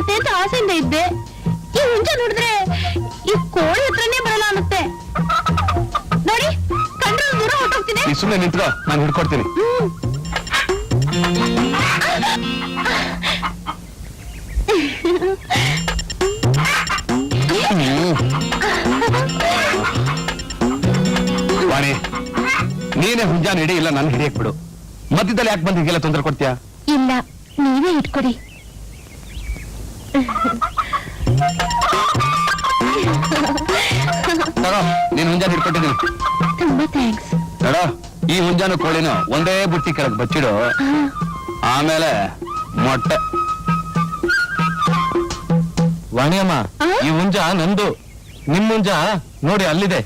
ಬರುತ್ತೆ ಅಂತ ಆಸೆಯಿಂದ ಇದ್ದೆ. ಈ ಹುಂಜ ನೋಡಿದ್ರೆ ಈ ಕೋಳಿ ಹತ್ರನೇ ಬರಲ್ಲ ಅನ್ನುತ್ತೆ. ನೋಡಿ ಕಂಡ್ರೆ ದೂರ ಹೊಟ್ಟೋಗ್ತೀನಿ. ಸುಮ್ಮನೆ ನಿಂತ್ಕೋ, ನಾನು ಹಿಡ್ಕೊಡ್ತೀನಿ. ವಾಣಿ, ನೀನೇ ಹುಂಜಾನ ಹಿಡಿ, ಇಲ್ಲ ನನ್ ಹಿಡಿಯಕ್ ಬಿಡು. ಮಧ್ಯದಲ್ಲಿ ಯಾಕೆ ಬಂದು ಹೀಗೆಲ್ಲ ತೊಂದರೆ ಕೊಡ್ತೀಯಾ? ಇಲ್ಲ, ನೀವೇ ಇಟ್ಕೊಡಿ. ತಗೋ, ನೀನ್ ಹುಂಜಾನ ಹಿಡ್ಕೊಟ್ಟಿದ್ದೀನಿ. ತುಂಬಾ ಥ್ಯಾಂಕ್ಸ್. ನೋಡೋ, ಈ ಹುಂಜಾನು ಕೋಳಿನೂ ಒಂದೇ ಬುಟ್ಟಿ ಕೆಳಗೆ ಬಚ್ಚಿಡು, ಆಮೇಲೆ ಮೊಟ್ಟೆ. ವಾಣಿಯಮ್ಮ, ಈ ಹುಂಜ ನಂದು, ನಿಮ್ ಹುಂಜ ನೋಡಿ ಅಲ್ಲಿದೆ.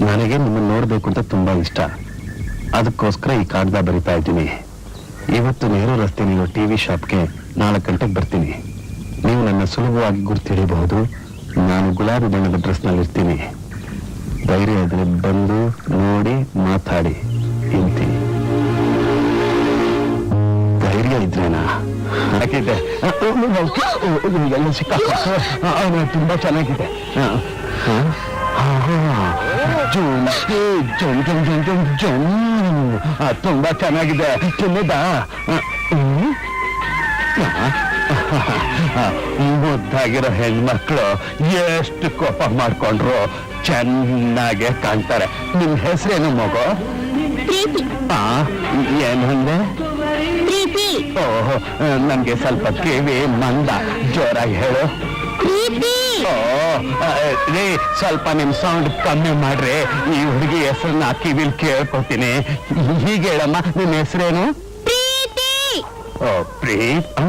ನನಗೆ ನಿಮ್ಮನ್ನು ನೋಡ್ಬೇಕು ಅಂತ ತುಂಬಾ ಇಷ್ಟ. ಅದಕ್ಕೋಸ್ಕರ ಈ ಕಾಗದ ಬರಿತಾ ಇದ್ದೀನಿ. ಇವತ್ತು ನೆಹರು ರಸ್ತೆಯಲ್ಲಿರೋ ಟಿವಿ ಶಾಪ್ಗೆ 4 ಗಂಟೆಗೆ ಬರ್ತೀನಿ. ನೀವು ನನ್ನ ಸುಲಭವಾಗಿ ಗುರ್ತಿಡಿಬಹುದು. ನಾನು ಗುಲಾಬಿ ಬಣ್ಣದ ಡ್ರೆಸ್ನಲ್ಲಿ ಇರ್ತೀನಿ. ಧೈರ್ಯ ಇದ್ರೆ ಬಂದು ನೋಡಿ ಮಾತಾಡಿ ತಿಂತೀನಿ. ಧೈರ್ಯ ಇದ್ರೇನಾ? ಹಾಕಿದ್ದೆ ಎಲ್ಲ ಸಿಕ್ಕ ತುಂಬಾ ಚೆನ್ನಾಗಿದೆ. ತುಂಬಾ ಚೆನ್ನಾಗಿದೆ. ತಿನ್ನದಾ? ಮುದ್ದಾಗಿರೋ ಹೆಣ್ಮಕ್ಳು ಎಷ್ಟು ಕೋಪ ಮಾಡ್ಕೊಂಡ್ರು ಚೆನ್ನಾಗೆ ಕಾಣ್ತಾರೆ. ನಿಮ್ ಹೆಸರೇನು ಮಗು? ಏನಂದ್ರೆ? ಓಹ್, ನನ್ಗೆ ಸ್ವಲ್ಪ ಕಿವಿ ಮಂದ, ಜೋರಾಗಿ ಹೇಳು. ರೀ, ಸ್ವಲ್ಪ ನಿಮ್ ಸೌಂಡ್ ಕಮ್ಮಿ ಮಾಡ್ರಿ. ಈ ಹುಡುಗಿ ಹೆಸರನ್ನ ಕಿವಿಲ್ ಕೇಳ್ಕೊತೀನಿ. ಹೀಗೆ ಹೇಳಮ್ಮ, ನಿಮ್ ಹೆಸರೇನು? ಓ, ಪ್ರೀತಿ.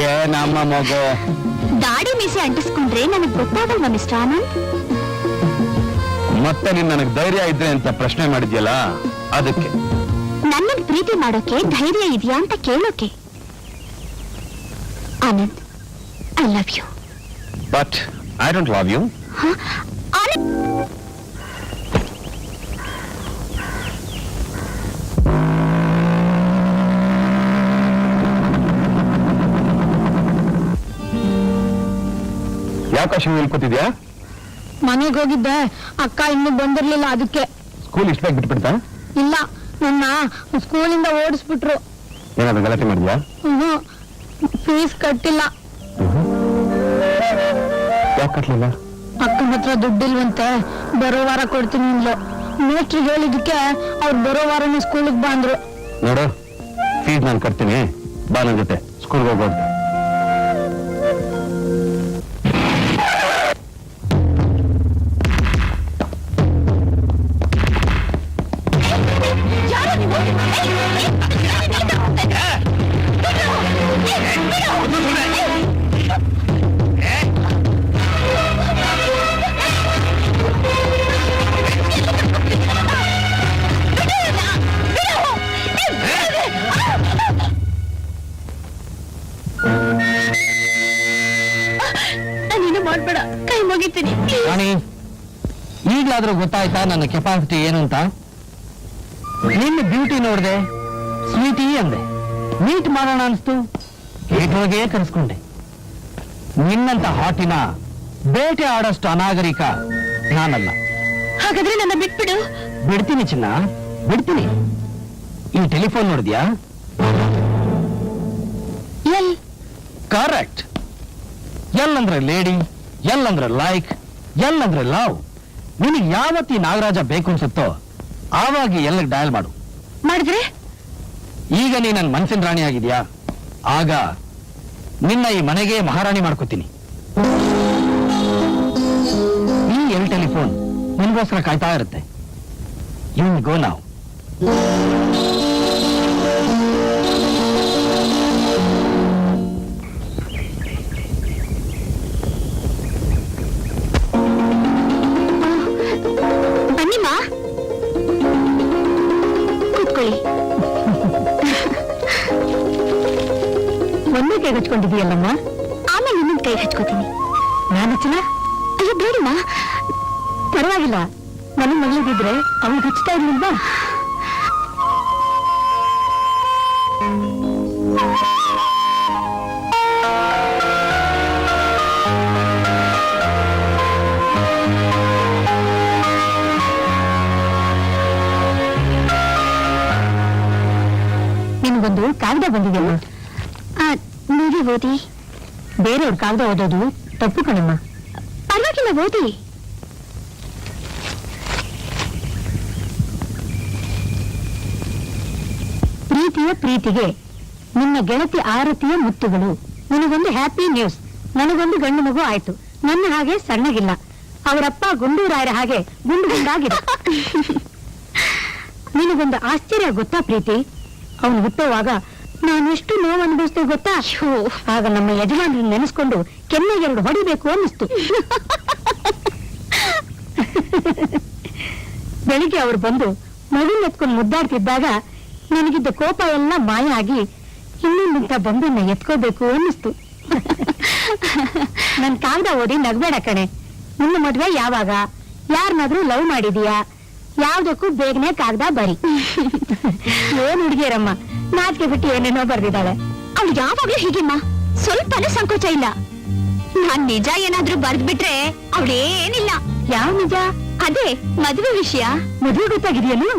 ಏನಮ್ಮ ಮಗು? ದಾಡಿ ಮೀಸೆ ಅಂಟಿಸ್ಕೊಂಡ್ರೆ ನನಗೆ ಗೊತ್ತಾಗಲ್ವಾ ಮಿಸ್ಟರ್ ಆನಂದ್? ಮತ್ತೆ ನೀನ್ ನನಗೆ ಧೈರ್ಯ ಇದ್ರೆ ಅಂತ ಪ್ರಶ್ನೆ ಮಾಡಿದ್ಯಲ್ಲ, ಅದಕ್ಕೆ. ನನ್ನನ್ನು ಪ್ರೀತಿ ಮಾಡೋಕೆ ಧೈರ್ಯ ಇದೆಯಾ ಅಂತ ಕೇಳೋಕೆ. Anand, I love you. But I don't love you. ಯಾಕಾಶ ಹೇಳ್ಕೊತಿದ್ಯಾ? ಮನೆಗೆ ಹೋಗಿದ್ದೆ, ಅಕ್ಕ ಇನ್ನೂ ಬಂದಿರ್ಲಿಲ್ಲ, ಅದಕ್ಕೆ. ಸ್ಕೂಲ್ ಇಷ್ಟ ಬಿಟ್ಬಿಡ್ತಾ? ಇಲ್ಲ, ನನ್ನ ಸ್ಕೂಲಿಂದ ಓಡಿಸ್ಬಿಟ್ರು. ಏನಾದ್ರು ಗಲಾಟೆ ಮಾಡಿದ್ಯಾ? ಫೀಸ್ ಕಟ್ಟಿಲ್ಲ. ಯಾಕೆ ಕಟ್ಲಿಲ್ಲ? ಅಕ್ಕನ ಹತ್ರ ದುಡ್ಡಿಲ್ವಂತೆ, ಬರೋ ವಾರ ಕೊಡ್ತೀನಿ ಅಂದ್ಲು. ಮೇಸ್ಟ್ರಿಗೆ ಹೇಳಿದಕ್ಕೆ ಅವ್ರು ಬರೋ ವಾರನೇ ಸ್ಕೂಲಿಗೆ ಬಂದ್ರು. ನೋಡು, ಫೀಸ್ ನಾನು ಕಟ್ತೀನಿ, ಬಾ ನನ್ನ ಜೊತೆ ಸ್ಕೂಲ್ಗೆ ಹೋಗೋದು. ನಾನೇನು ಮಾಡ್ಬೇಡ, ಕೈ ಮುಗಿತೀನಿ. ಈಗಲಾದ್ರೂ ಗೊತ್ತಾಯ್ತಾ ನನ್ನ ಕೆಪಾಸಿಟಿ ಏನು ಅಂತ? ನಿನ್ನ ಬ್ಯೂಟಿ ನೋಡಿದೆ, ಸ್ವೀಟಿ ಅಂದೆ, ಮೀಟ್ ಮಾಡೋಣ ಅನ್ಸ್ತು, ಗೇಟ್ವರೆಗೆ ಕರೆಸ್ಕೊಂಡೆ. ನಿನ್ನಂತ ಹಾಟಿನ ಬೇಟೆ ಆಡೋಷ್ಟು ಅನಾಗರಿಕ ನಾನಲ್ಲ. ಹಾಗಾದ್ರೆ ನನ್ನ ಬಿಟ್ಬಿಡು. ಬಿಡ್ತೀನಿ ಚಿನ್ನ, ಬಿಡ್ತೀನಿ. ಈ ಟೆಲಿಫೋನ್ ನೋಡಿದ್ಯಾ? ಕರೆಕ್ಟ್. ಎಲ್ಲಂದ್ರೆ ಲೇಡಿ, ಎಲ್ಲಂದ್ರೆ ಲೈಕ್, ಎಲ್ಲಂದ್ರೆ ಲವ್. ನಿನಗೆ ಯಾವತ್ತಿ ನಾಗರಾಜ ಬೇಕು ಅನ್ಸುತ್ತೋ ಆವಾಗ ಎಲ್ಲಿಗೆ ಡಯಲ್ ಮಾಡು. ಮಾಡಿದ್ರೆ ಈಗ ನೀ ನನ್ನ ಮನಸ್ಸಿನ ರಾಣಿ ಆಗಿದ್ಯಾ, ಆಗ ನಿನ್ನ ಈ ಮನೆಗೆ ಮಹಾರಾಣಿ ಮಾಡ್ಕೋತೀನಿ. ಈ ಎಲ್ ಟೆಲಿಫೋನ್ ನಿನ್ಗೋಸ್ಕರ ಕಾಯ್ತಾ ಇರುತ್ತೆ. ಯು ಗೋ ನಾವ್. ಬನ್ನಿಮ್ಮ, ಕೂತ್ಕೊಳ್ಳಿ. ಒಂದೇ ಕೈ ಹಚ್ಕೊಂಡಿದೀಯಲ್ಲಮ್ಮ? ಆಮೇಲೆ ಇನ್ನೊಂದು ಕೈ ಹಚ್ಕೋತೀನಿ. ನಾನು ಹಚ್ಚಲ? ಅಯ್ಯೋ ಬೇಡಮ್ಮ. ಪರವಾಗಿಲ್ಲ, ನನ್ನ ಮಗಳಿದ್ರೆ ಅವಳು ಹಚ್ತಾ ಇರ್ಲಿಲ್ವಾ? ನಿನಗೊಂದು ಕಾಗದ ಬಂದಿದೆಯಮ್ಮ. ನೀವೇ ಓದಿ. ಬೇರೆಯವ್ರ ಕಾಗದ ಓದೋದು ತಪ್ಪು ಕಣಮ್ಮ. ಪರವಾಗಿಲ್ಲ, ಓದಿ. ಪ್ರೀತಿಯ ಪ್ರೀತಿಗೆ ನಿನ್ನ ಗೆಳತಿ ಆರತಿಯ ಮುತ್ತುಗಳು. ನಿನಗೊಂದು ಹ್ಯಾಪಿ ನ್ಯೂಸ್. ನನಗೊಂದು ಗಂಡು ಮಗು ಆಯ್ತು. ನನ್ನ ಹಾಗೆ ಸಣ್ಣಗಿಲ್ಲ. ಅವರಪ್ಪ ಗುಂಡೂರಾಯರ ಹಾಗೆ ಗುಂಡು ಗುಂಡಾಗಿದೆ. ನಿನಗೊಂದು ಆಶ್ಚರ್ಯ ಗೊತ್ತಾ ಪ್ರೀತಿ? ಅವನು ಹುಟ್ಟುವಾಗ ನಾನೆಷ್ಟು ನೋವು ಅನುಭವಿಸ್ತೇವೆ ಗೊತ್ತಾ? ಆಗ ನಮ್ಮ ಯಜಮಾನರನ್ನು ನೆನೆಸ್ಕೊಂಡು ಕೆನ್ನೆಗೆರಡು ಹೊಡಿಬೇಕು ಅನ್ನಿಸ್ತು. ಬೆಳಿಗ್ಗೆ ಅವರು ಬಂದು ಮಗುನ್ ಎತ್ಕೊಂಡು ಮುದ್ದಾಡ್ತಿದ್ದಾಗ ನನಗಿದ್ದ ಕೋಪ ಎಲ್ಲ ಮಾಯ ಆಗಿ ಇನ್ನೊಂದಿಂತ ಬೊಂಬೆನ್ನ ಎತ್ಕೋಬೇಕು ಅನ್ನಿಸ್ತು. ನನ್ ಕಾಗದ ಓದಿ ನಗ್ಬೇಡ ಕಣೆ. ನಿನ್ನ ಮದ್ವೆ ಯಾವಾಗ? ಯಾರನ್ನಾದ್ರೂ ಲವ್ ಮಾಡಿದೀಯಾ? ಯಾವ್ದಕ್ಕೂ ಬೇಗನೆ ಕಾಗದ ಬರಿ. ಏನ್ ಹುಡುಗಿಯರಮ್ಮ, ನಾಚಿಕೆ ಬಿಟ್ಟು ಏನೇನೋ ಬರ್ದಿದ್ದಾಳೆ. ಅವಳು ಯಾವಾಗ್ಲೂ ಹೀಗೆಮ್ಮ, ಸ್ವಲ್ಪನೂ ಸಂಕೋಚ ಇಲ್ಲ. ನಾನ್ ನಿಜ ಏನಾದ್ರೂ ಬರ್ದ್ಬಿಟ್ರೆ ಅವಳೇನಿಲ್ಲ. ಯಾವ ನಿಜ? ಅದೇ ಮದುವೆ ವಿಷಯ. ಮದುವೆ ಗೊತ್ತಾಗಿದೆಯೇನು?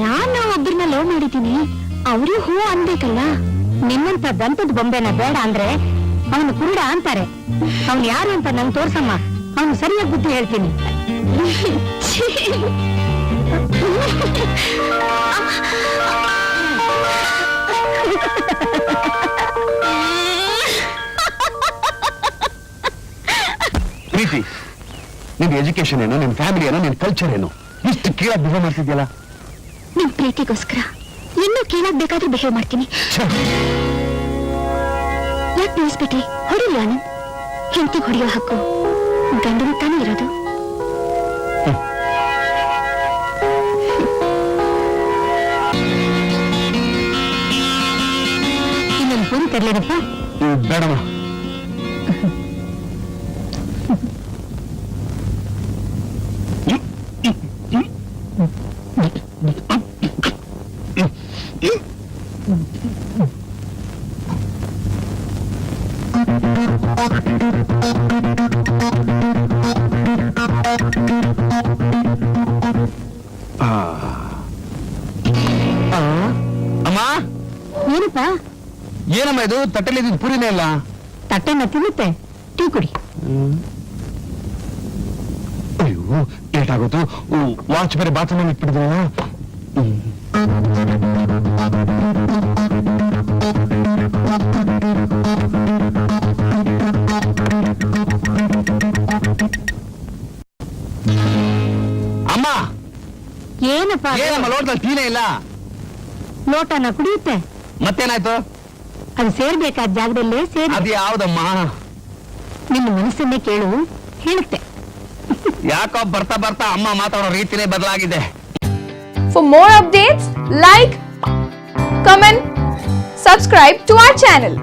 ನಾನು ಒಬ್ಬರನ್ನ ಲವ್ ಮಾಡಿದ್ದೀನಿ. ಅವರು ಹೂ ಅನ್ಬೇಕಲ್ಲ. ನಿಮ್ಮಂತ ದಂತದ ಬೊಂಬೆನ ಬೇಡ ಅಂದ್ರೆ ಅವನು ಕುರುಡ ಅಂತಾರೆ. ಅವನು ಯಾರು ಅಂತ ನಂಗೆ ತೋರ್ಸಮ್ಮ. ಅವನು ಸರಿಯಾಗಿ ಬುದ್ಧಿ ಹೇಳ್ತೀನಿ. ಪ್ರೀತಿ, ನಿನ್ ಎಜುಕೇಶನ್ ಏನು, ನಿನ್ ಫ್ಯಾಮಿಲಿ ಏನೋ, ನಿನ್ ಕಲ್ಚರ್ ಏನು, ಇಷ್ಟು ಕೀಳಾಗಿ ಬಿಹೇವ್ ಮಾಡ್ತಿದ್ಯಲ್ಲ? ನಿಮ್ ಪ್ರೀತಿಗೋಸ್ಕರ ಇನ್ನೂ ಕೀಳಾಗ್ ಬೇಕಾದ್ರೂ ಬಿಹೇವ್ ಮಾಡ್ತೀನಿ. ಯಾಕೆ ನಿಲ್ಲಿಸ್ಬಿಟ್ರಿ? ಹೊಡಿಲಿ ಆನಂದ್. ಹೆಂಡತಿಗೆ ಹೊಡೆಯೋ ಹಕ್ಕು ಗಂಡನ ತಾನೇ ಇರೋದು. ಇನ್ನೊಂದು ಫೋನ್ ತರ್ಲೇನಪ್ಪ? ಬೇಡಮ್ಮ. ಅಮ್ಮ, ಏನಪ್ಪ? ಏನಮ್ಮ ಇದು? ತಟ್ಟೆಲಿ ಪೂರಿನೇ ಇಲ್ಲ. ತಟ್ಟೆನ ತಿನ್ನುತ್ತೆ. ಟೀ ಕುಡಿ. ಅಯ್ಯೋ, ಏಟಾಗೋದು. ವಾಚ್ ಬೇರೆ ಬಾತ್ರೂಮ್ ಇಟ್ಬಿಟ್ಟಿದ್ರಲ್ಲ. ಅಮ್ಮ, ಏನಪ್ಪ? ಏನಮ್ಮ ಲೋಟದಲ್ಲಿ ಟೀನೇ ಇಲ್ಲ? ಲೋಟನ ಕುಡಿಯುತ್ತೆ. ಮತ್ತೇನಾಯ್ತು? ಅದು ಸೇರ್ಬೇಕಾದ ಜಾಗದಲ್ಲೇ ಸೇರಿ. ಅದು ಯಾವ್ದಮ್ಮ? ನಿನ್ನ ಮನಸ್ಸನ್ನೇ ಕೇಳು, ಹೇಳುತ್ತೆ. ಯಾಕೋ ಬರ್ತಾ ಬರ್ತಾ ಅಮ್ಮ ಮಾತಾಡೋ ರೀತಿನೇ ಬದಲಾಗಿದೆ. For more updates, like, comment, subscribe to our channel.